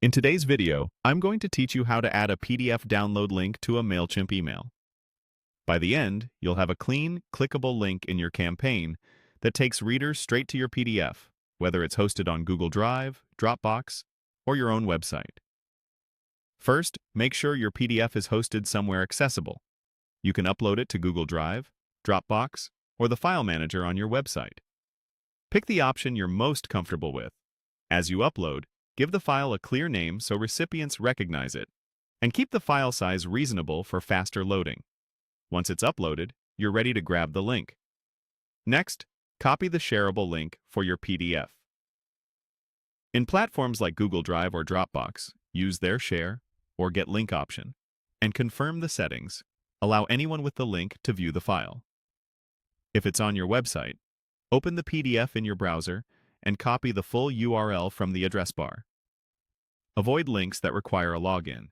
In today's video, I'm going to teach you how to add a PDF download link to a Mailchimp email. By the end, you'll have a clean, clickable link in your campaign that takes readers straight to your PDF, whether it's hosted on Google Drive, Dropbox, or your own website. First, make sure your PDF is hosted somewhere accessible. You can upload it to Google Drive, Dropbox, or the file manager on your website. Pick the option you're most comfortable with. As you upload, give the file a clear name so recipients recognize it, and keep the file size reasonable for faster loading. Once it's uploaded, you're ready to grab the link. Next, copy the shareable link for your PDF. In platforms like Google Drive or Dropbox, use their share or get link option, and confirm the settings. Allow anyone with the link to view the file. If it's on your website, open the PDF in your browser and copy the full URL from the address bar. Avoid links that require a login,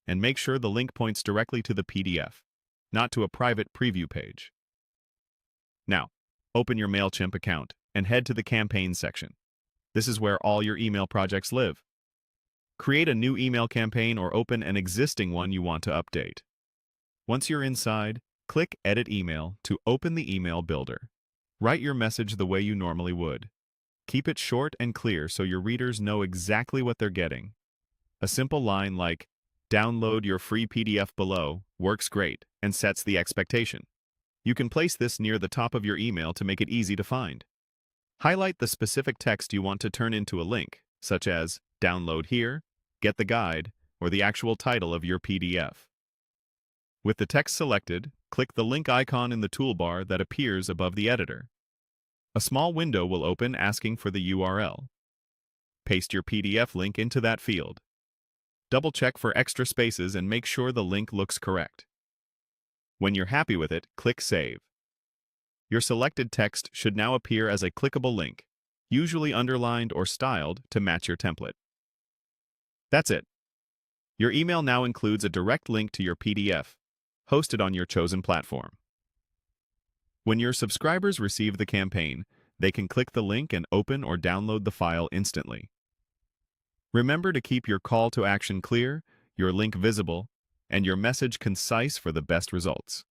and make sure the link points directly to the PDF, not to a private preview page. Now, open your Mailchimp account and head to the campaign section. This is where all your email projects live. Create a new email campaign or open an existing one you want to update. Once you're inside, click Edit Email to open the email builder. Write your message the way you normally would. Keep it short and clear so your readers know exactly what they're getting. A simple line like, "Download your free PDF below," works great and sets the expectation. You can place this near the top of your email to make it easy to find. Highlight the specific text you want to turn into a link, such as "Download here," "Get the guide," or the actual title of your PDF. With the text selected, click the link icon in the toolbar that appears above the editor. A small window will open asking for the URL. Paste your PDF link into that field. Double-check for extra spaces and make sure the link looks correct. When you're happy with it, click Save. Your selected text should now appear as a clickable link, usually underlined or styled to match your template. That's it. Your email now includes a direct link to your PDF, hosted on your chosen platform. When your subscribers receive the campaign, they can click the link and open or download the file instantly. Remember to keep your call to action clear, your link visible, and your message concise for the best results.